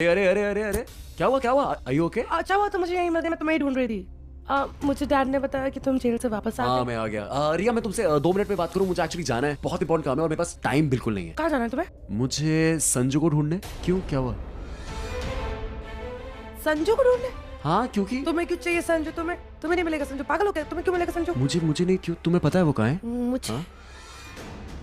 अरे अरे अरे अरे क्या हुआ? Are you okay? अच्छा हुआ तो मुझे यहीं मिल गया, मैं तुम्हें ही ढूंढ रही थी। मुझे डैड ने बताया कि तुम जेल से वापस आ हाँ गए। मैं आ गया। रिया मैं तुमसे 2 मिनट में बात करूँ, मुझे एक्चुअली जाना है, बहुत इंपॉर्टेंट काम है और मेरे पास टाइम बिल्कुल नहीं है। कहाँ जाना है तुम्हें? मुझे संजू को ढूंढने। क्यों, क्या हुआ? संजू को ढूंढने? हाँ क्योंकि तुम्हें क्यों चाहिए संजू? तुम्हें नहीं मिलेगा संजू, पागल हो गया? तुम्हें क्यों मिलेगा संजू? मुझे नहीं, क्यों? तुम्हें पता है वो कहाँ है? मुझे हाँ?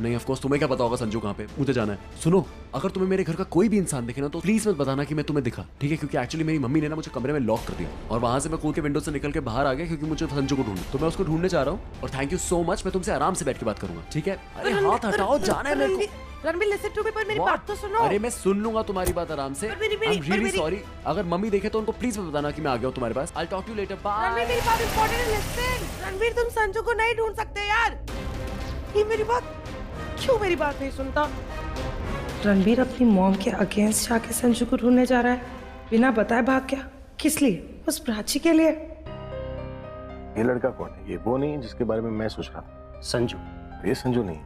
नहीं, ऑफ कोर्स तुम्हें क्या पता होगा संजू कहाँ पे, मुझे जाना है। सुनो, अगर तुम्हें मेरे घर का कोई भी इंसान दिखे ना तो प्लीज मत बताना कि मैं तुम्हें दिखा, ठीक है? क्योंकि एक्चुअली मेरी मम्मी ने ना मुझे कमरे में लॉक कर दिया और वहां से मैं कूद के विंडो से निकल के बाहर आ गया क्योंकि मुझे संजू को ढूंढना, तो मैं उसको ढूंढने जा रहा हूँ। और थैंक यू सो मच, मैं तुमसे आराम से बैठ के बात करूंगा, ठीक है? अरे हाथ हटाओ, जाना है मेरे को। रणबीर लिसन टू मी, पर मेरी बात तो सुनो। अरे मैं सुन लूंगा तुम्हारी बात आराम से। आई एम रियली सॉरी, अगर मम्मी देखे तो उनको प्लीज मत बताना कि मैं आ गया हूँ तुम्हारे पास। I will talk to you later, bye. Ranbir मेरी बात इंपॉर्टेंट है, लिसन। रणबीर तुम संजू को नहीं ढूंढ सकते यार। ये मेरी बात क्यों मेरी बात नहीं सुनता? रणबीर अपनी मॉम के अगेंस्ट जाके संजू को ढूंढने जा रहा है, बिना बताए भाग गया। किस लिए? उस प्राची के लिए। ये लड़का कौन है? ये वो नहीं जिसके बारे में मैं सोच रहा था? संजू। ये संजू नहीं,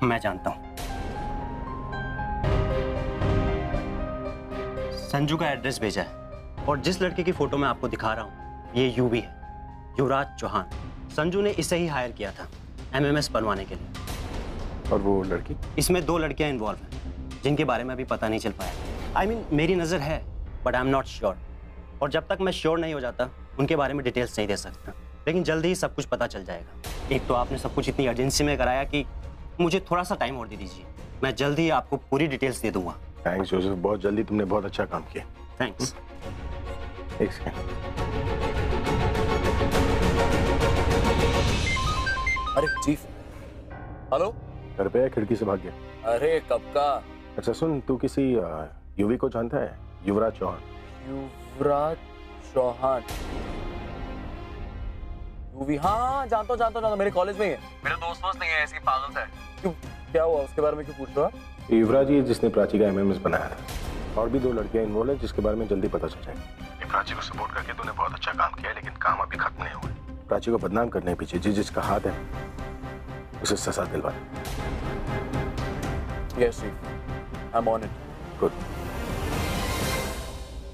मैं जानता हूँ। संजू का एड्रेस भेजा है और जिस लड़के की फोटो मैं आपको दिखा रहा हूँ ये यूवी है, युवराज चौहान। संजू ने इसे ही हायर किया था एमएमएस बनवाने के लिए। और वो लड़की? इसमें 2 लड़कियां इन्वॉल्व हैं जिनके बारे में अभी पता नहीं चल पाया। I mean, मेरी नजर है but I am not sure, और जब तक मैं श्योर नहीं हो जाता उनके बारे में डिटेल्स नहीं दे सकता, लेकिन जल्दी ही सब कुछ पता चल जाएगा। एक तो आपने सब कुछ इतनी अर्जेंसी में कराया कि मुझे थोड़ा सा टाइम और दे दीजिए, मैं जल्दी ही आपको पूरी डिटेल्स दे दूंगा। थैंक्स जोसेफ, बहुत जल्दी, तुमने बहुत अच्छा काम किया। थैंक्स। एक सेकंड। अरे चीफ, हेलो। घर पे खिड़की से भाग गया? अरे कब का? अच्छा सुन, तू किसी यूवी को जानता है? युवराज चौहान। युवराज चौहान? यूवी? हाँ जानता हूँ, मेरे कॉलेज में ही है। मेरे दोस्त नहीं है, ऐसी पागल सा है। क्यों, क्या हुआ? उसके बारे में क्यों पूछ रहे हो आप? युवराज ही जिसने प्राची का एमएमएस बनाया था, और भी 2 लड़कियां इन्वॉल्व है जिसके बारे में जल्दी पता चल जाएगा। प्राची को सपोर्ट करके तूने बहुत अच्छा काम किया, लेकिन काम अभी खत्म नहीं हुआ। प्राची को बदनाम करने के पीछे जिसका हाथ है उसे सजा दिलवा। Yes chief, I am on it. Good.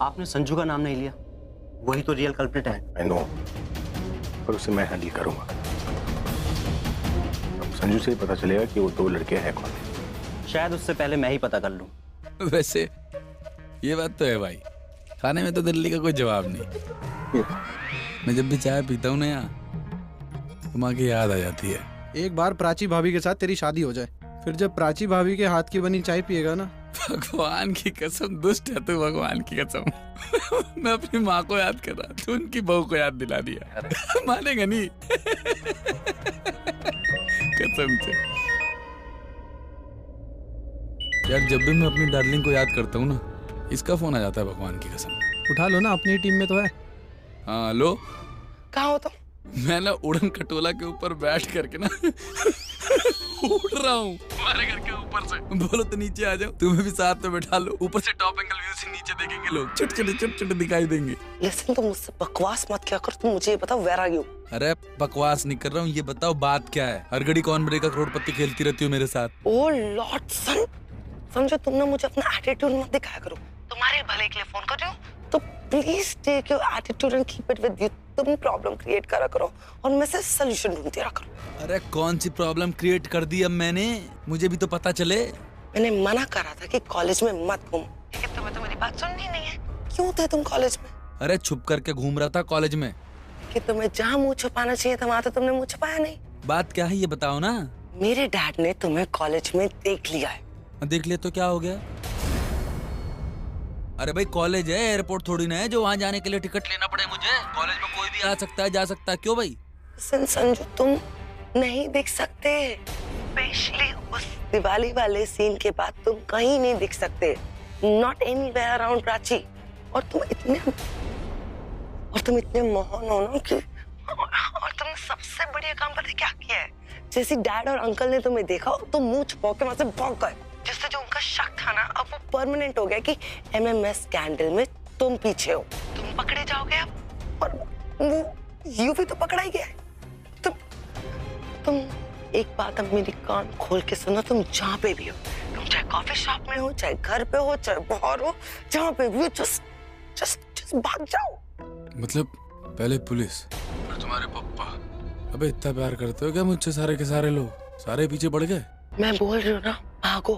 आपने संजू का नाम नहीं लिया, वही तो रियल कल्प्रिट है। आई नो, पर उसे मैं हैंडल करूंगा। अब संजू से ही पता चलेगा कि वो 2 लड़के हैं कौन। शायद उससे पहले मैं ही पता कर लूं। वैसे ये बात तो है भाई, खाने में तो दिल्ली का कोई जवाब नहीं। मैं जब भी चाय पीता हूँ ना यहाँ, तो माँ की याद आ जाती है। एक बार प्राची भाभी के साथ तेरी शादी हो जाए, फिर जब प्राची भाभी के हाथ की बनी चाय पिएगा ना, भगवान की कसम, दुष्ट है तू, भगवान की कसम। मैं अपनी माँ को याद कर रहा, तू उनकी बहू को याद दिला दिया। मानेगा नहीं। कसम से यार, जब भी मैं अपनी डार्लिंग को याद करता हूँ ना, इसका फोन आ जाता है, भगवान की कसम। उठा लो ना, अपनी टीम में तो है। हाँ हेलो, कहाँ हो तुम? मैं ना उड़न खटोला के ऊपर बैठ करके ना उड़ रहा हूँ हमारे घर के ऊपर से। बोलो तो नीचे आ जाओ, तुम्हें भी साथ में बैठा लो, ऊपर से टॉप एंगल व्यू से नीचे देखेंगे लोग, छोटे दिखाई देंगे। लिसन, तुम मुझसे बकवास मत क्या करो, तुम मुझे ये बताओ वेयर आर यू? अरे बकवास नहीं कर रहा हूँ, ये बताओ बात क्या है? हर घड़ी कौन बनेगा करोड़पति खेलती रहती हो मेरे साथ। ओ लॉर्ड सन, समझो तुम ना मुझे अपना एटीट्यूड मत दिखाया करो। तुम्हारे भले के लिए फोन कर रही हूँ, तो please take your attitude and keep it with you. तुम प्रॉब्लम क्रिएट करा करो और मैं से सॉल्यूशन ढूंढती रहा करो। अरे कौन सी प्रॉब्लम क्रिएट कर दी अब मैंने? मुझे भी तो पता चले। मैंने मना करा था कि कॉलेज में मत घूम, लेकिन तुम्हें तो मेरी बात सुननी नहीं है। क्यों थे तुम कॉलेज में? अरे छुप करके घूम रहा था कॉलेज में। कि तुम्हें जहाँ मुंह छुपाना चाहिए था वहां तो तुमने मुंह छुपाया नहीं। बात क्या है ये बताओ ना। मेरे डैड ने तुम्हें कॉलेज में देख लिया है। देख लिया तो क्या हो गया? अरे भाई कॉलेज है, एयरपोर्ट थोड़ी ना है जो वहां जाने के लिए टिकट लेना पड़े मुझे। कॉलेज में कोई भी आ सकता है, जा सकता है। क्यों भाई? संजू, तुम नहीं देख सकते, स्पेशली उस दिवाली वाले सीन के बाद तुम कहीं नहीं दिख सकते, नॉट एनीवेयर अराउंड प्राची। और तुम इतने मोहन हो ना कि, और तुमने सबसे बढ़िया काम पता है क्या किया है? जैसे डैड और अंकल ने तुम्हें देखा तो मुंह छुपा के वहां से भाग गए, जिससे जो उनका शक था ना अब वो परमानेंट हो गया कि एमएमएस स्कैंडल में तुम पीछे हो। तुम पकड़े जाओगे अब, और वो यूवी तो पकड़ा ही गया है। तुम एक बात अब मेरी कान खोल के सुनो, तुम जहाँ पे भी हो तुम चाहे कॉफी शॉप में हो, चाहे घर पे हो, चाहे बाहर हो, जहाँ पे भी हो, जस्ट भाग जाओ। मतलब पहले पुलिस और तुम्हारे पापा। अबे इतना प्यार करते हो क्या मुझसे सारे के सारे लोग? सारे पीछे पड़ गए? मैं बोल रही हूँ ना, भागो,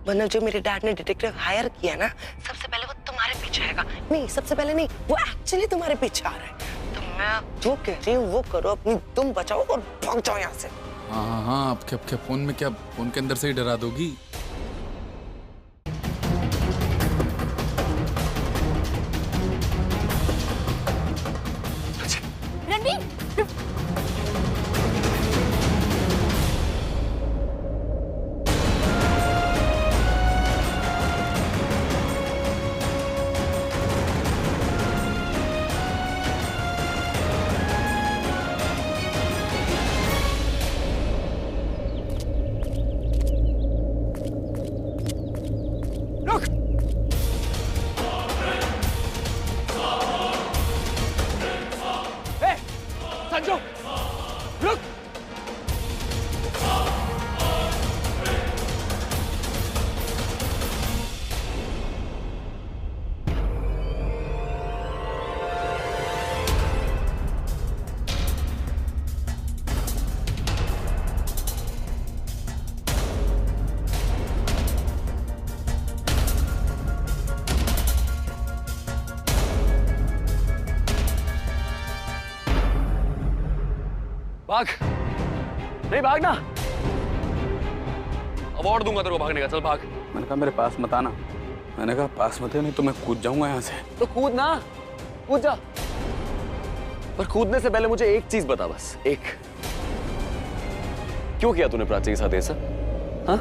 वरना जो मेरे डैड ने डिटेक्टिव हायर किया ना, सबसे पहले वो तुम्हारे पीछे आएगा। नहीं, सबसे पहले नहीं, वो एक्चुअली तुम्हारे पीछे आ रहा है। तो मैं जो कह रही हूँ वो करो, अपनी तुम बचाओ और भाग जाओ यहाँ से। हाँ, अब क्या फोन में, क्या फोन के अंदर से ही डरा दोगी? भाग, नहीं भागना। अवार्ड दूंगा तेरे को भागने का, चल भाग। मैंने कहा मेरे पास मत आना। मैंने कहा पास मत है, नहीं तो मैं कूद जाऊंगा यहाँ से। तो कूद ना, कूद जा। पर कूदने से पहले मुझे एक चीज बता, बस एक। क्यों किया तूने प्राची के साथ ऐसा? हाँ,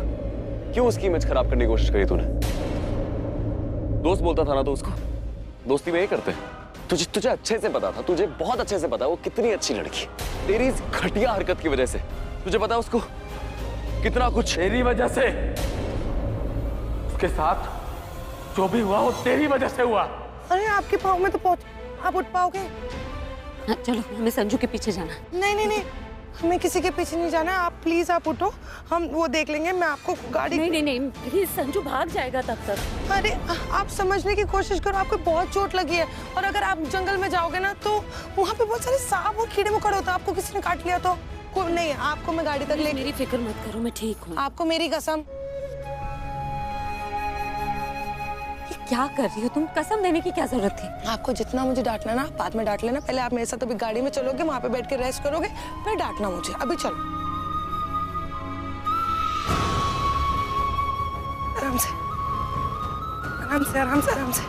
क्यों उसकी इमेज खराब करने की कोशिश करी तूने? दोस्त बोलता था ना तो उसको, दोस्ती में ये करते हैं। तुझे अच्छे से पता था, तुझे बहुत अच्छे से पता वो कितनी अच्छी लड़की। तेरी इस घटिया हरकत की वजह से तुझे पता उसको कितना कुछ। तेरी वजह से, उसके साथ जो भी हुआ वो तेरी वजह से हुआ। अरे आपके पाँव में तो पहुंच, आप उठ पाओगे? हाँ, चलो हमें संजू के पीछे जाना। नहीं, हमें किसी के पीछे नहीं जाना। आप प्लीज आप उठो, हम वो देख लेंगे। मैं आपको गाड़ी नहीं, प्लीज, संजू भाग जाएगा तब तक। अरे आप समझने की कोशिश करो, आपको बहुत चोट लगी है। और अगर आप जंगल में जाओगे ना तो वहाँ पे बहुत सारे सांप और कीड़े मकोड़े होते हैं। आपको किसी ने काट लिया तो नहीं, आपको मैं गाड़ी तक ले। मेरी फिक्र मत करो, मैं ठीक हूँ। आपको मेरी कसम। क्या कर रही हो तुम? कसम देने की क्या जरूरत थी? आपको जितना मुझे डांटना ना बाद में डांट लेना। पहले आप मेरे साथ अभी गाड़ी में चलोगे, वहाँ पे बैठ के रेस्ट करोगे, फिर डांटना मुझे। अभी चलो, आराम से, आराम से, आराम से, आराम से।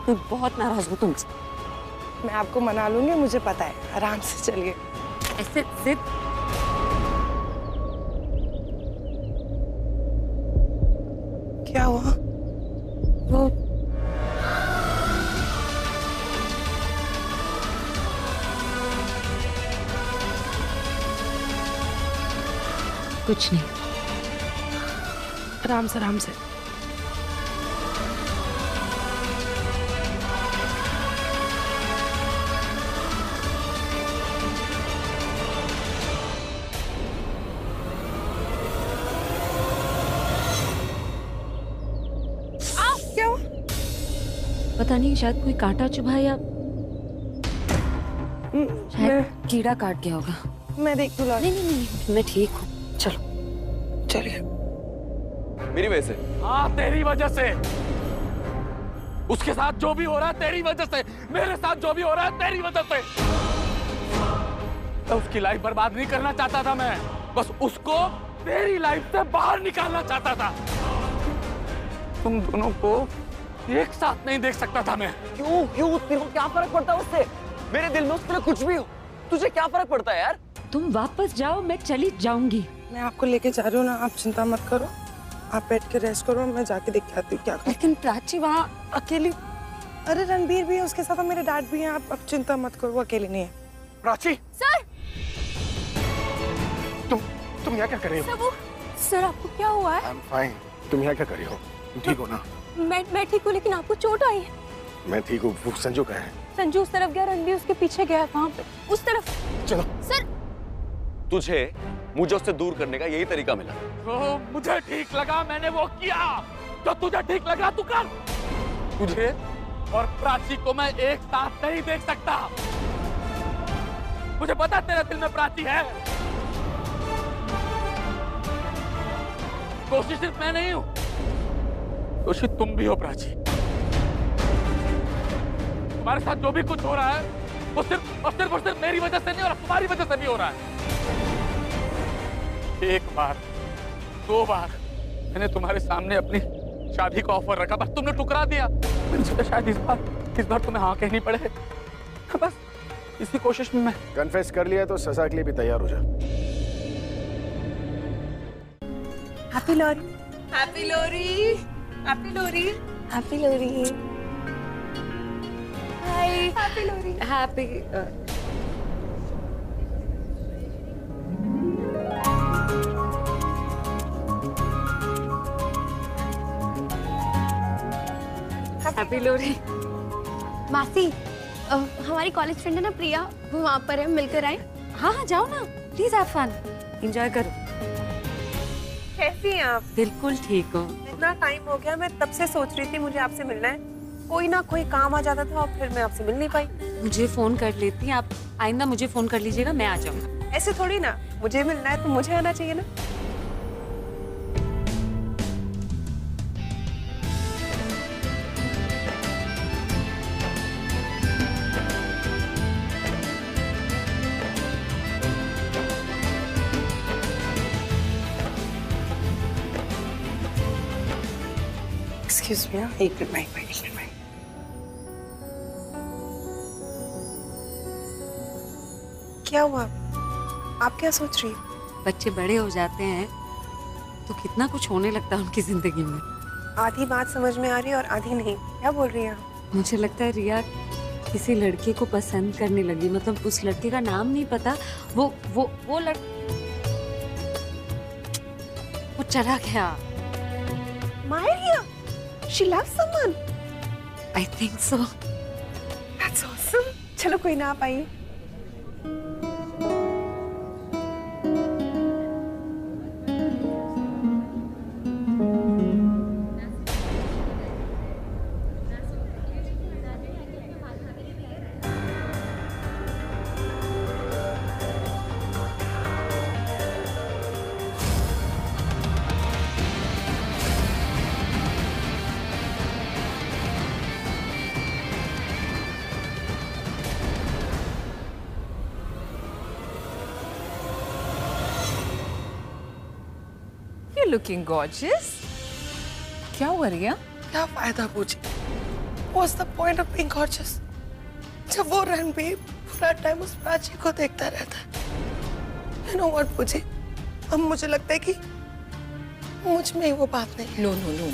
मैं बहुत नाराज हूँ तुमसे। मैं आपको मना लूंगी, मुझे पता है। आराम से चलिए। ऐसे जिद। क्या हुआ? वो कुछ नहीं। आराम से, आराम से। पता नहीं, शायद कोई कांटा चुभा या शायद कीड़ा काट गया होगा। मैं देख लूँ। नहीं, मैं ठीक हूँ। चलो चलिए। मेरी वजह से? हाँ, तेरी वजह से। उसके साथ जो भी हो रहा है तेरी वजह से, मेरे साथ जो भी हो रहा है तेरी वजह से। तो उसकी लाइफ बर्बाद नहीं करना चाहता था मैं, बस उसको तेरी लाइफ से बाहर निकालना चाहता था। तुम दोनों को एक साथ नहीं देख सकता था मैं। क्यों तेरे को क्या फर्क पड़ता है उससे? मेरे दिल में उसके लिए कुछ भी हो, तुझे क्या फर्क पड़ता है यार? तुम वापस जाओ, मैं चली जाऊंगी। मैं आपको लेके जा रही हूँ ना, आप चिंता मत करो। आप बैठ के रेस्ट करो, मैं जाके देख के आती हूँ क्या कर। लेकिन प्राची वहाँ अकेली। अरे रणबीर भी है उसके साथ और मेरे डैड भी हैं। आप चिंता मत करो, वो अकेली नहीं है। प्राची, सर, तुम यहाँ क्या कर रही हो? सर आपको क्या हुआ है? I'm fine. तुम यहाँ क्या कर रही हो? तुम ठीक हो ना? मैं ठीक हूँ, लेकिन आपको चोट आई है। मैं ठीक हूँ। वो संजू कहाँ है? संजू उस तरफ गया, रणबीर उसके पीछे गया। वहाँ पे उस तरफ। चलो। सर, तुझे मुझे उससे दूर करने का यही तरीका मिला। तो मुझे ठीक लगा, मैंने वो किया। जो तुझे ठीक लगा तू कर। तुझे और प्राची को मैं एक साथ नहीं देख सकता। मुझे पता तेरे दिल में प्राची है। कोशिश सिर्फ मैं नहीं हूं, कोशिश तुम भी हो प्राची। तुम्हारे साथ जो भी कुछ हो रहा है वो सिर्फ मेरी वजह से नहीं हो रहा, तुम्हारी वजह से भी हो रहा है। एक बार, दो बार मैंने तुम्हारे सामने अपनी शादी का ऑफर रखा, बस तुमने ठुकरा दिया। मैंने सोचा शायद इस बार तुम्हें हाँ कहनी पड़े। बस इसी कोशिश में मैं। कन्फेस कर लिया तो सजा के लिए भी तैयार हो जा। हैप्पी लोरी। हैप्पी लोरी, हैप्पी लोरी, हैप्पी लोरी। हाय, हैप्पी लोरी, हैप्पी। हैप्पी लोरी। मासी, हमारी कॉलेज फ्रेंड है ना प्रिया, वो वहाँ पर है, मिलकर आए। हाँ हाँ जाओ ना, प्लीज हैव फन, एंजॉय करो। कैसी हैं आप? बिल्कुल ठीक हो। इतना टाइम हो गया, मैं तब से सोच रही थी मुझे आपसे मिलना है। कोई ना कोई काम आ जाता था और फिर मैं आपसे मिल नहीं पाई। मुझे फोन कर लेती, आप आइंदा मुझे फोन कर लीजिएगा, मैं आ जाऊंगा। ऐसे थोड़ी ना, मुझे मिलना है तो मुझे आना चाहिए ना। एक्सक्यूज मी, एक मिनट। क्या हुआ? आप क्या सोच रही हैं? बच्चे बड़े हो जाते हैं तो कितना कुछ होने लगता है उनकी जिंदगी में। आधी बात समझ में आ रही है और आधी नहीं। क्या बोल रही हैं आप? मुझे लगता है रिया किसी लड़के को पसंद करने लगी, मतलब उस लड़के का नाम नहीं पता, वो चला गया। Maria, she loves someone. I think so. That's awesome. चलो कोई ना, आप आइए। Looking gorgeous. क्या हुआ रिया? क्या फायदा पूछे? What's the point of being gorgeous? जब वो रणबीर पूरा टाइम उस प्राची को देखता रहता है। You know what पूछे? अब मुझे लगता है कि मुझ में वो बात नहीं है। नो,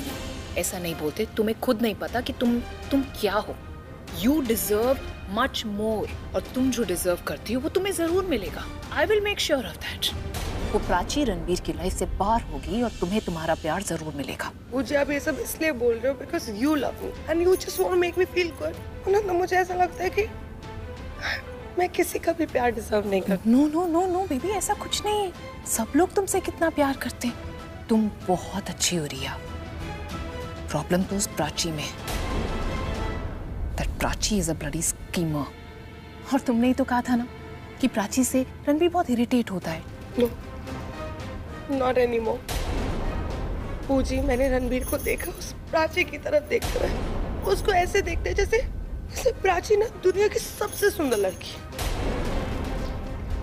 ऐसा नहीं बोलते। तुम्हें खुद नहीं पता कि तुम क्या हो। You deserve much more, और तुम जो डिजर्व करती हो वो तुम्हें जरूर मिलेगा। I will make sure of that. वो प्राची रणबीर की लाइफ से बाहर होगी और तुम्हें तुम्हारा प्यार जरूर मिलेगा। मुझे आप ये सब इसलिए बोल रहे हो because you love me and you just want to make me feel good। ना मुझे ऐसा लगता है कि मैं किसी का भी प्यार डिजर्व नहीं करती। नो बेबी, ऐसा कुछ नहीं है। सब लोग तुमसे कितना प्यार करते हैं। तुम बहुत अच्छी हो रिया। प्रॉब्लम तो उस प्राची में। That Prachi is a bloody schemer। और तुमने ही तो कहा था ना कि प्राची से रणबीर बहुत इरिटेट होता है। No, not anymore। पूजी, मैंने रणबीर को देखा उस प्राची की तरफ देखते हुए। उसको ऐसे देखते जैसे प्राची ना दुनिया की सबसे सुंदर लड़की है।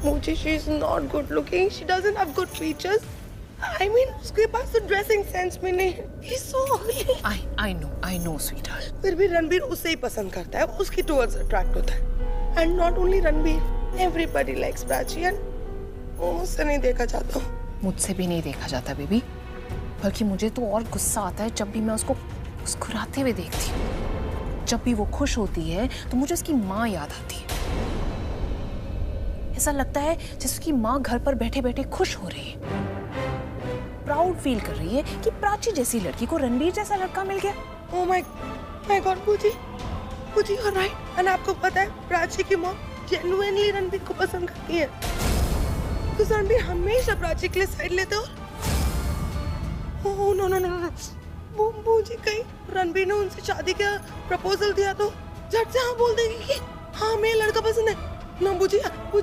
मुझे she is not good looking, she doesn't have good features। I mean, उसके पास तो ड्रेसिंग सेंस भी नहीं है। He's so ugly। I know sweetheart। फिर भी रणबीर उसे ही पसंद करता है, उसकी टुवर्ड्स अट्रैक्ट होता है। And not only Ranbir, everybody likes Prachi and वो मुझसे नहीं देखा जाता। मुझसे भी नहीं देखा जाता बेबी, बल्कि मुझे तो और गुस्सा आता है जब भी मैं उसको मुस्कुराते हुए देखती हूँ। जब भी वो खुश होती है तो मुझे उसकी माँ याद आती है। ऐसा लगता है जैसे उसकी माँ घर पर बैठे बैठे खुश हो रही है, प्राउड फील कर रही है कि प्राची जैसी लड़की को रणबीर जैसा लड़का मिल गया। ओह माय गॉड पूजी यू आर राइट। और आपको पता है प्राची की माँ जेन्युइनली रणबीर को पसंद करती है। बिकॉज रणबीर हमेशा प्राची के लिए साइड लेते हो। Oh no no no no, मुझे कहीं रणबीर ने उनसे शादी का प्रपोजल दिया तो झट से हाँ बोल देगी कि हाँ मैं लड़का पसंद है ना। मुझे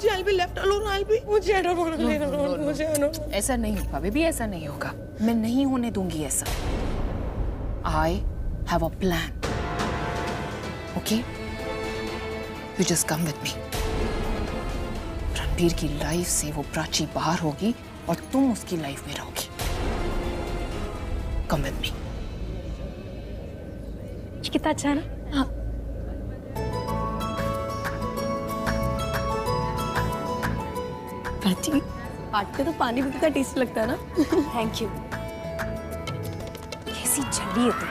I'll be left alone, मुझे I don't want to live alone, मुझे I don't। ऐसा नहीं होगा बेबी, ऐसा नहीं होगा, मैं नहीं होने दूंगी ऐसा। I have a plan, okay? You just come with me। Ranbir की लाइफ से वो प्राची बाहर होगी और तुम उसकी लाइफ में रहोगी। Come with me। कितना अच्छा है ना? हाँ। प्राची, हाथ पे तो पानी भी कितना टेस्टी लगता है ना। Thank you. कैसी जल्दी है तुम,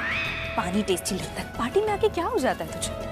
पानी टेस्टी लगता है, पार्टी में आके क्या हो जाता है तुझे?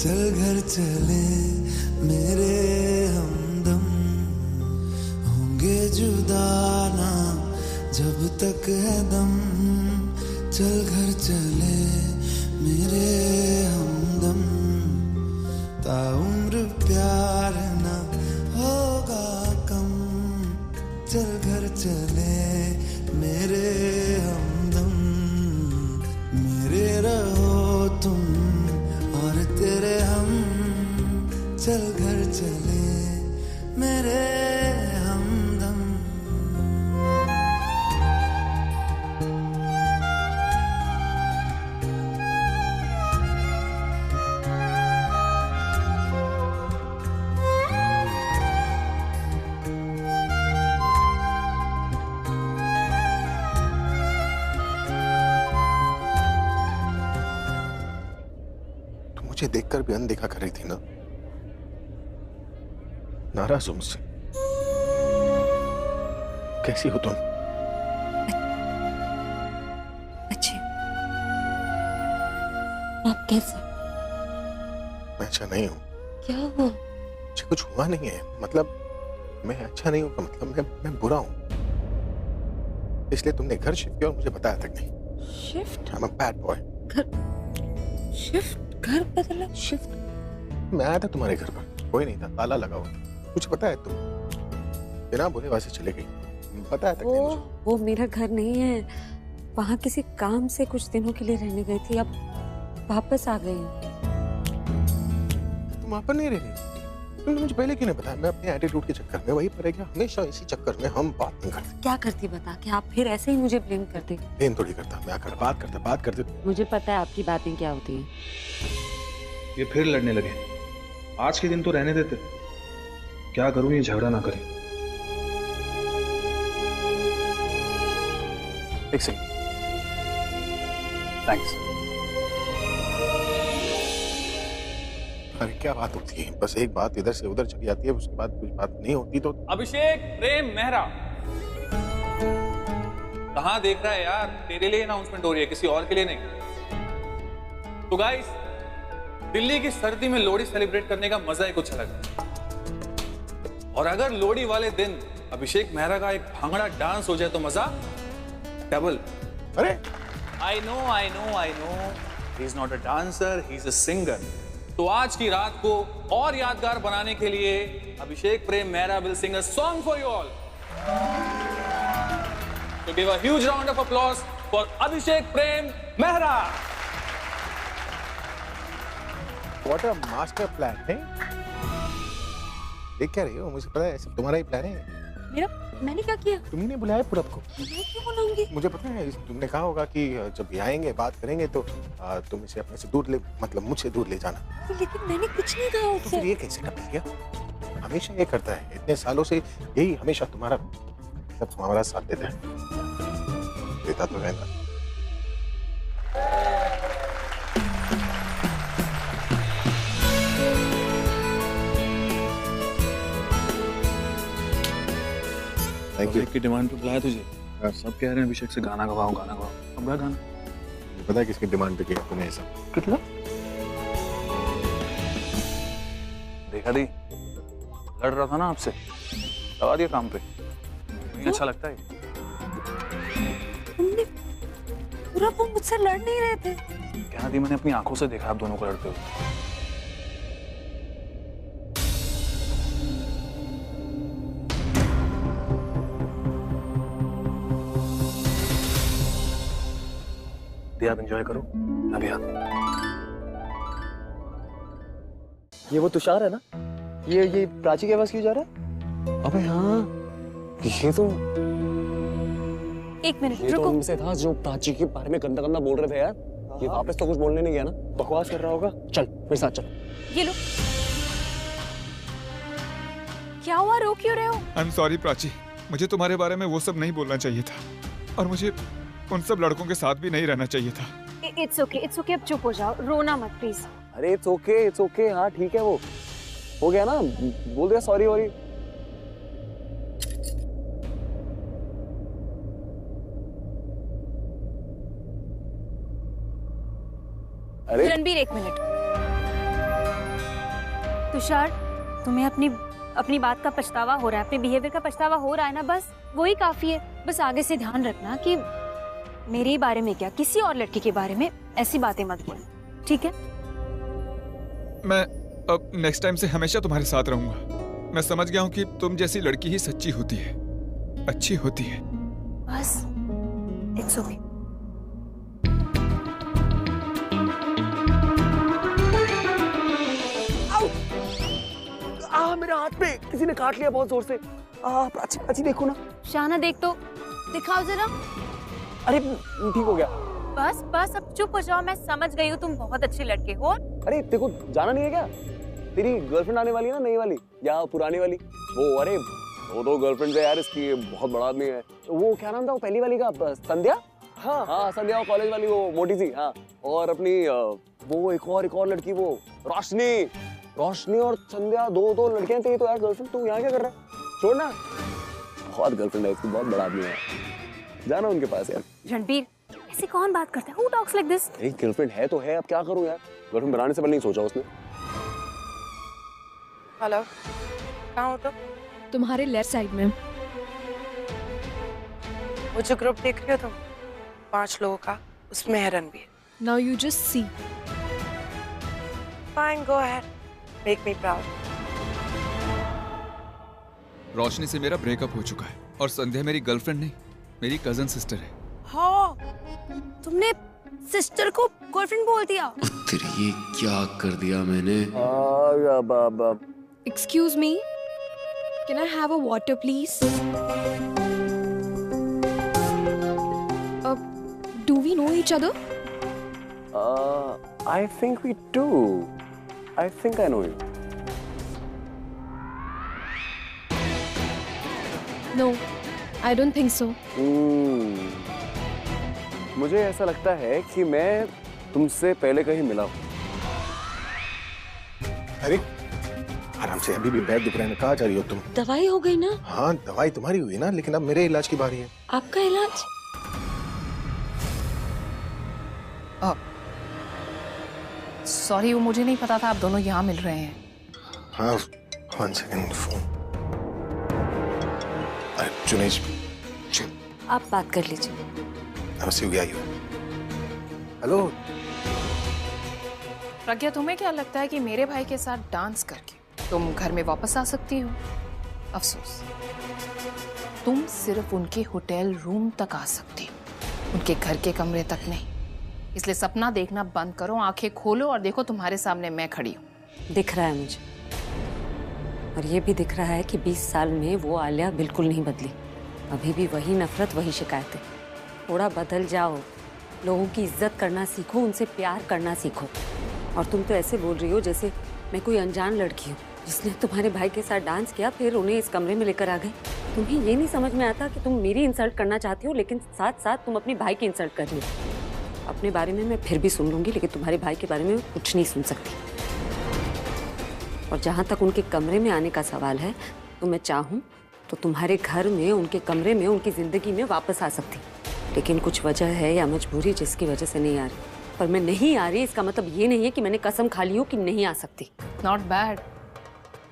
चल घर चले मेरे हमदम, होंगे जुदा ना जब तक है दम। चल घर चले मेरे हमदम, ताउम्र प्यार ना होगा कम। चल घर चले मेरे हमदम, मेरे रहो तुम और तेरे हम। चल घर चले मेरे हमदम। मुझे देखकर भी अनदेखा कर रही थी ना, नाराज हो मुझसे। कैसी हो तुम? अच्छे। आप कैसे? मैं अच्छा नहीं हूँ। क्या हुआ? मुझे कुछ हुआ नहीं है, मतलब मैं अच्छा नहीं हूँ का मतलब मैं बुरा हूँ। इसलिए तुमने घर शिफ्ट किया और मुझे बताया तक नहीं। Shift? I'm a bad boy। घर शिफ्ट? घर बदला? शिफ्ट? मैं आया था तुम्हारे घर पर, कोई नहीं था, ताला लगा हुआ था। कुछ पता है तुम बिना बोले वहां से चले गई, बताया तक नहीं मुझे। वो मेरा घर नहीं है, वहाँ किसी काम से कुछ दिनों के लिए रहने गई थी, अब वापस आ गई। तुम वहां पर नहीं रह रही? तुमने मुझे पहले क्यों नहीं बताया? मैं अपने एटीट्यूड के चक्कर में वही पर गया, हमेशा इसी चक्कर में हम बात नहीं करते। क्या करती बता के आप फिर ऐसे ही मुझे ब्लेम करते? ब्लेम थोड़ी करता, मैं आकर बात करते। मुझे पता है आपकी बातें क्या होती हैं। ये फिर लड़ने लगे। आज के दिन तो रहने देते, क्या करूं ये झगड़ा ना करे। एक सेकंड, थैंक्स। अरे क्या बात होती है? बस एक बात इधर से उधर चली जाती है, उसके बाद कुछ बात नहीं होती तो। अभिषेक प्रेम मेहरा, कहाँ देख रहा है यार? तेरे लिए अनाउंसमेंट हो रही है, किसी और के लिए नहीं। तो गाइस, दिल्ली की सर्दी में लोहड़ी सेलिब्रेट करने का मजा ही कुछ अलग है। और अगर लोहड़ी वाले दिन अभिषेक मेहरा का एक भांगड़ा डांस हो जाए तो मजा डबल। अरे I know he is not a dancer, he is a singer. तो आज की रात को और यादगार बनाने के लिए Abhishek Prem Mehra will sing a song for you all. तो give a huge round of applause for Abhishek Prem Mehra. What a master plan है। देख क्या रही हो? मुझे पता है सब तुम्हारा ही प्लान है। मेरा? मैंने क्या किया? तुमने बुलाया पूरब को। मैं क्यों बुलाऊंगी? मुझे पता है, तुमने कहा होगा कि जब ये आएंगे बात करेंगे तो तुम इसे अपने से दूर ले, मतलब मुझसे दूर ले जाना। लेकिन मैंने कुछ नहीं कहा उससे। तो फिर ये कैसे कर लिया? हमेशा ये करता है, इतने सालों से यही हमेशा तुम्हारा सब हमारा साथ देता है। देता तो रहना। Thank you. की डिमांड पे बुलाया तुझे। सब कह रहे हैं अभिषेक से गाना गवाओ गाना गवाओ। अब गा गाना। ये पता है किसकी डिमांड पे किया तूने ऐसा? कितना? देखा दी, लड़ रहा था ना आपसे, लगा दिया काम पे। नहीं अच्छा लगता है। तुमने पूरा वो मुझसे लड़ नहीं रहे थे। क्या दी, मैंने अपनी आंखों से देखा आप दोनों को लड़ते हुए। आप एंजॉय करो अभी आप। ये वो तुषार है ना? ये प्राची के पास क्यों जा रहा है? अबे हाँ, ये तो एक मिनट ये तो रुको। उनसे था जो प्राची के बारे में गंदा गंदा बोल रहे थे यार। ये वापस तो कुछ बोलने नहीं गया ना? बकवास कर रहा होगा। चल मेरे साथ चल। ये लो। क्या हुआ, रो क्यों रहे हो? आई एम सॉरी प्राची, मुझे तुम्हारे बारे में वो सब नहीं बोलना चाहिए था और मुझे उन सब लड़कों के साथ भी नहीं रहना चाहिए था। इट्स ओके, अब चुप हो जाओ, रोना मत प्लीज। अरे इट्स ओके, हाँ ठीक है, वो हो गया ना, बोल दिया सॉरी वॉरी। अरे रणबीर एक मिनट। तुषार, तुम्हें अपनी बात का पछतावा हो रहा है, अपने बिहेवियर का पछतावा हो रहा है ना, बस वही काफी है। बस आगे से ध्यान रखना कि मेरे बारे में क्या, किसी और लड़की के बारे में ऐसी बातें मत बोलना, ठीक है? मैं अब नेक्स्ट टाइम से हमेशा तुम्हारे साथ रहूंगा। मैं समझ गया हूँ कि तुम जैसी लड़की ही सच्ची होती है, अच्छी होती है। बस इट्स ओके। मेरे हाथ पे किसी ने काट लिया बहुत जोर से। प्राची देखो ना। शाना देख तो दिखाओ जरा। अरे ठीक हो गया। बस अब चुप हो जाओ, मैं समझ गई हूँ तुम बहुत अच्छे लड़के हो। अरे देखो, जाना नहीं है क्या? तेरी गर्लफ्रेंड आने वाली है ना, नई वाली या पुरानी वाली? वो अरे दो गर्लफ्रेंड है यार इसकी, बहुत बड़ा आदमी है। वो क्या नाम था वो पहली वाली का? संध्या। हाँ संध्या, वो कॉलेज वाली, वो मोटी सी। हाँ, और अपनी वो एक और लड़की, वो रोशनी और संध्या, दो लड़कियां तेरी तो यार गर्लफ्रेंड। तू यहाँ क्या कर रहा है? छोड़ ना, बहुत गर्लफ्रेंड है इसकी, बहुत बड़ा आदमी है, जाना उनके पास यार। रणबीर, ऐसे कौन बात करता है? Who talks like this? एक गर्लफ्रेंड है तो है, अब क्या करूं यार, गर्लफ्रेंड बनाने से पहले नहीं सोचा उसने। हेलो, कहाँ हो तुम? तुम्हारे लेफ्ट साइड में। वो जो ग्रुप देख रहे हो तुम, 5 लोगों का, उसमें है Ranbir. Now you just see. Fine, go ahead. Make me proud. रोशनी से मेरा ब्रेकअप हो चुका है और संध्या मेरी गर्लफ्रेंड नहीं, मेरी कजन सिस्टर है। हाँ, तुमने सिस्टर को गर्लफ्रेंड बोल दिया? तेरी ये क्या कर दिया मैंने? Excuse me. Can I have a water, please? Do we know each other? I think we do. I think I know you. No, I don't think so. मुझे ऐसा लगता है कि मैं तुमसे पहले कहीं मिला हूँ। अरे आराम से, अभी भी पैर दुख रहे हैं, कहाँ जा रही हो तुम? दवाई हो गई ना? हाँ दवाई तुम्हारी हुई ना, लेकिन अब मेरे इलाज की बारी है। आपका इलाज? सॉरी, वो मुझे नहीं पता था आप दोनों यहाँ मिल रहे हैं। हाँ, 1 सेकंड फोन। अरे जुनेश, आप बात कर लीजिए। नमस्ते, गया यू। हेलो प्रज्ञा, तुम्हें क्या लगता है कि मेरे भाई के साथ डांस करके तुम घर में वापस आ सकती हो? अफसोस, तुम सिर्फ उनके होटल रूम तक आ सकती हो, उनके घर के कमरे तक नहीं। इसलिए सपना देखना बंद करो, आंखें खोलो और देखो तुम्हारे सामने मैं खड़ी हूँ। दिख रहा है मुझे, और ये भी दिख रहा है कि 20 साल में वो आलिया बिल्कुल नहीं बदली। अभी भी वही नफरत, वही शिकायतें। थोड़ा बदल जाओ, लोगों की इज्जत करना सीखो, उनसे प्यार करना सीखो। और तुम तो ऐसे बोल रही हो जैसे मैं कोई अनजान लड़की हूँ जिसने तुम्हारे भाई के साथ डांस किया, फिर उन्हें इस कमरे में लेकर आ गए। तुम्हें ये नहीं समझ में आता कि तुम मेरी इंसल्ट करना चाहती हो, लेकिन साथ साथ तुम अपने भाई की इंसल्ट कर रही हो। अपने बारे में मैं फिर भी सुन लूंगी, लेकिन तुम्हारे भाई के बारे में कुछ नहीं सुन सकती। और जहाँ तक उनके कमरे में आने का सवाल है, तो मैं चाहूँ तो तुम्हारे घर में, उनके कमरे में, उनकी जिंदगी में वापस आ सकती। लेकिन कुछ वजह है या मजबूरी जिसकी वजह से नहीं आ रही। पर मैं नहीं आ रही इसका मतलब ये नहीं है कि मैंने कसम खा ली हो कि नहीं आ सकती। Not bad.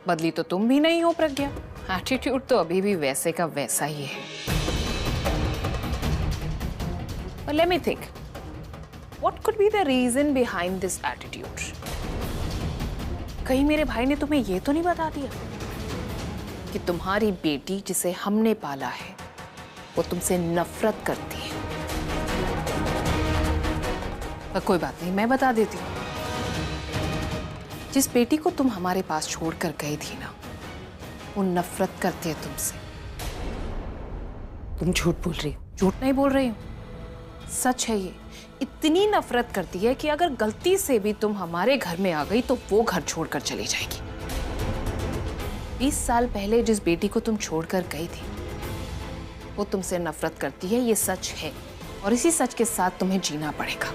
बदली तो तुम भी नहीं हो प्रज्ञा, एटीट्यूड तो अभी भी वैसे का वैसा ही है। But let me think. What could be the reason behind this attitude? कहीं मेरे भाई ने तुम्हें ये तो नहीं बता दिया कि तुम्हारी बेटी जिसे हमने पाला है वो तुमसे नफरत करती है? पर कोई बात नहीं, मैं बता देती हूँ। जिस बेटी को तुम हमारे पास छोड़कर गई थी ना, वो नफरत करती है तुमसे। तुम झूठ बोल रही हो। झूठ नहीं बोल रही हूँ, सच है ये। इतनी नफरत करती है कि अगर गलती से भी तुम हमारे घर में आ गई तो वो घर छोड़कर चली जाएगी। 20 साल पहले जिस बेटी को तुम छोड़कर गई थी वो तुमसे नफरत करती है, ये सच है। और इसी सच के साथ तुम्हें जीना पड़ेगा।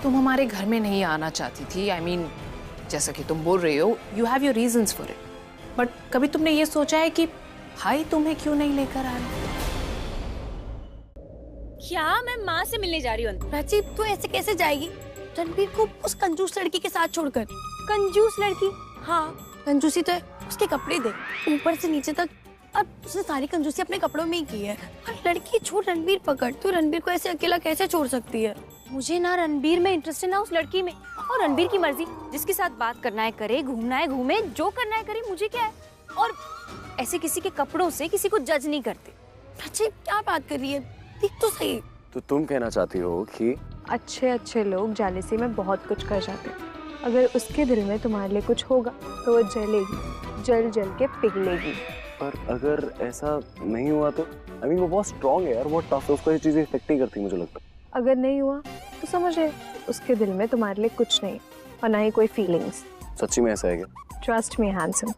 तुम हमारे घर में नहीं आना चाहती थी, I mean, जैसा कि तुम बोल रही हो, you have your reasons for it. But कभी तुमने ये सोचा है कि भाई तुम्हें क्यों नहीं लेकर आ रहा? क्या मैं माँ से मिलने जा रही हूँ? प्राची, तू ऐसे कैसे जाएगी रणबीर को उस कंजूस लड़की के साथ छोड़कर? कंजूस लड़की? हाँ, कंजूसी तो है। उसके कपड़े दे, ऊपर से नीचे तक। अब उसने सारी कंजूसी अपने कपड़ों में ही की है। और लड़की छोड़, रणबीर पकड़। तू रणबीर को ऐसे अकेला कैसे छोड़ सकती है? मुझे ना रणबीर में इंटरेस्ट है ना उस लड़की में। और रणबीर की मर्जी, जिसके साथ बात करना है करे, घूमना है घूमे, जो करना है करे, मुझे क्या है। और ऐसे किसी के कपड़ों से किसी को जज नहीं करते। प्राची, क्या बात कर रही है? देख तो सही। तो तुम कहना चाहती हो कि अच्छे अच्छे लोग जालिसी में बहुत कुछ कर जाते हैं। अगर उसके दिल में तुम्हारे लिए कुछ होगा तो वो जलेगी, जल जल के पिघलेगी। पर अगर ऐसा नहीं हुआ तो? I mean, वो बहुत स्ट्रॉन्ग है यार, बहुत टफ है, उसको ये चीजें इफेक्ट ही करती मुझे लगता है। अगर नहीं हुआ तो समझे उसके दिल में तुम्हारे लिए कुछ नहीं और ना ही कोई फीलिंग्स। सच्ची में ऐसा है क्या? Trust me handsome.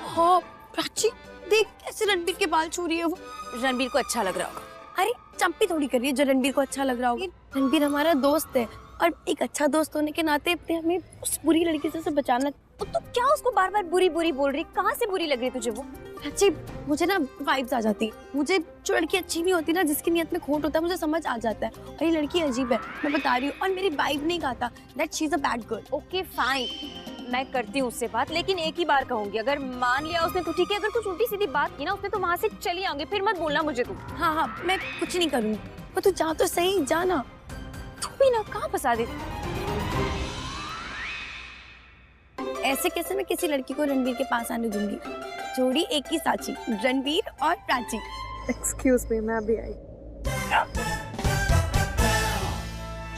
हाँ प्राची, देख कैसे रणबीर के बाल छू रही है वो। रणबीर को अच्छा लग रहा होगा। अरे चंपी थोड़ी कर रही है जो रणबीर को अच्छा लग रहा होगा। रणबीर हमारा दोस्त है और एक अच्छा दोस्त होने के नाते हमें उस बुरी लड़की से बचाना। तो क्या उसको बार बार बुरी बुरी बोल रही? कहाँ से बुरी लग रही तुझे वो? अच्छी, मुझे ना वाइब्स आ जाती। मुझे जो लड़की अच्छी नहीं होती ना, जिसकी नियत में खोट होता है, मुझे समझ आ जाता है। और ये लड़की अजीब है, मैं बता रही हूँ। और मेरी वाइब नहीं खाता that she is a bad girl. Okay fine, मैं करती हूँ उससे बात, लेकिन एक ही बार कहूंगी। अगर मान लिया उसने तो ठीक है, अगर कुछ उल्टी सीधी बात की ना उसने तो वहाँ से चली आऊंगी। फिर मत बोलना मुझे तू। हाँ हाँ, मैं कुछ नहीं करूँगी। पर तू जा तो सही, जाना। तू भी ना कहाँ फंसा दे। ऐसे कैसे मैं किसी लड़की को रणबीर के पास आने दूंगी? जोड़ी एक ही साची, रणबीर और प्राची। एक्सक्यूज मी, मैं अभी आई।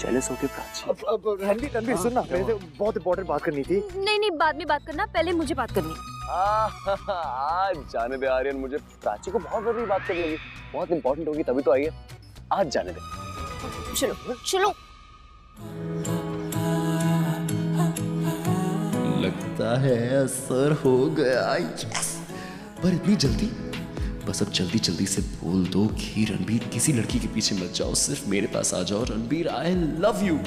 जेलस हो के प्राची। अब रणबीर सुन ना, मेरे से बहुत इंपॉर्टेंट बात करनी थी। नहीं नहीं, बाद में बात करना, पहले मुझे बात करनी। आज जाने दे आर्यन, मुझे प्राची को बहुत जरूरी बात करनी होगी, बहुत इंपॉर्टेंट होगी, तभी तो आई है। आज जाने दे। चलो चलो। लगता है असर हो गया। पर इतनी जल्दी? बस अब जल्दी जल्दी से बोल दो कि रणबीर किसी लड़की के पीछे मत जाओ, सिर्फ मेरे पास आ जाओ। Ranbir, I love you.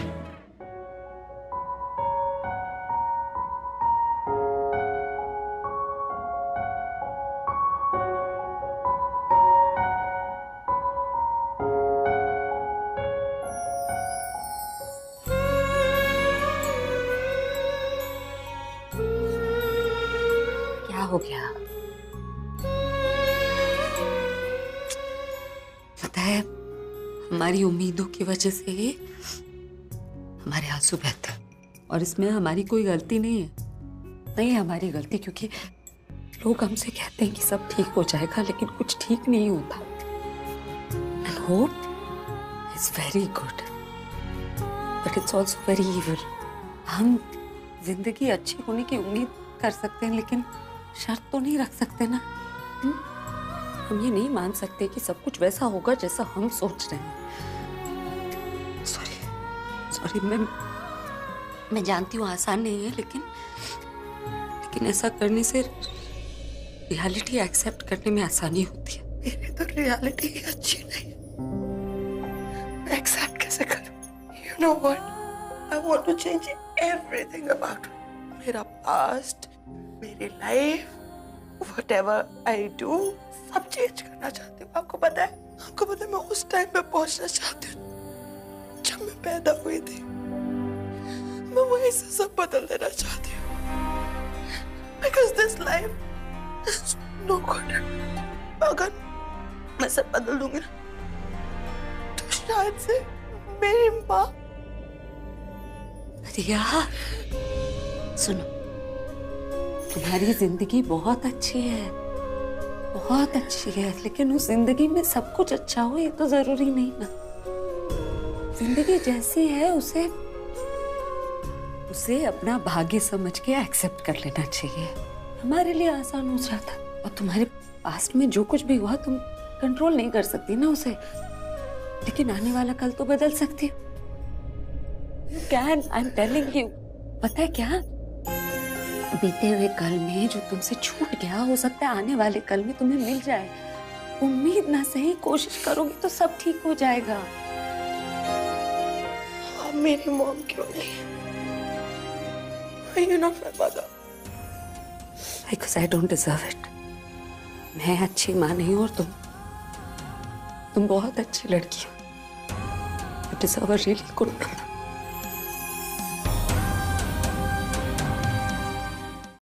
क्या हो गया? पता है, हमारी उम्मीदों की वजह से हमारे आंसू बहते हैं और इसमें हमारी कोई गलती नहीं है। नहीं है हमारी गलती, क्योंकि लोग हमसे कहते हैं कि सब ठीक हो जाएगा, लेकिन कुछ ठीक नहीं होता। And hope is very good but it's also very evil. हम जिंदगी अच्छी होने की उम्मीद कर सकते हैं, लेकिन शर्त तो नहीं रख सकते ना। हम ये नहीं मान सकते कि सब कुछ वैसा होगा जैसा हम सोच रहे हैं। सॉरी, मैं जानती हूँ आसान नहीं है, लेकिन ऐसा करने से रियलिटी एक्सेप्ट करने में आसानी होती है। मेरी तो रियलिटी ही अच्छी नहीं, मैं एक्सेप्ट कैसे करूं? You know what? I want to change everything about it. मेरा पास्ट, मेरी लाइफ whatever I do सब चेंज करना चाहती हूँ। आपको पता है मैं उस टाइम पे पहुंचना चाहती हूँ जब मैं पैदा हुई थी। मैं वहीं से सब बदल देना चाहती हूँ because this life is no good। अगर मैं सब बदल दूंगी ना तो शायद से मेरी माँ। रिया सुनो, तुम्हारी जिंदगी बहुत अच्छी है, बहुत अच्छी है, लेकिन उस जिंदगी में सब कुछ अच्छा हो ये तो जरूरी नहीं ना। जिंदगी जैसी है उसे अपना भाग्य समझ के एक्सेप्ट कर लेना चाहिए। हमारे लिए आसान हो जाता। और तुम्हारे पास्ट में जो कुछ भी हुआ तुम कंट्रोल नहीं कर सकती ना उसे, लेकिन आने वाला कल तो बदल सकती हो। You can, I'm telling you। पता है क्या, बीते हुए कल में जो तुमसे छूट गया हो सकता है आने वाले कल में तुम्हें मिल जाए। उम्मीद ना सही, कोशिश करोगी तो सब ठीक हो जाएगा। अब मेरी मॉम क्यों नहीं? Why you not my mother? Because I don't deserve it। मैं अच्छी माँ नहीं और तुम बहुत अच्छी लड़की हो। You deserve a really good mother।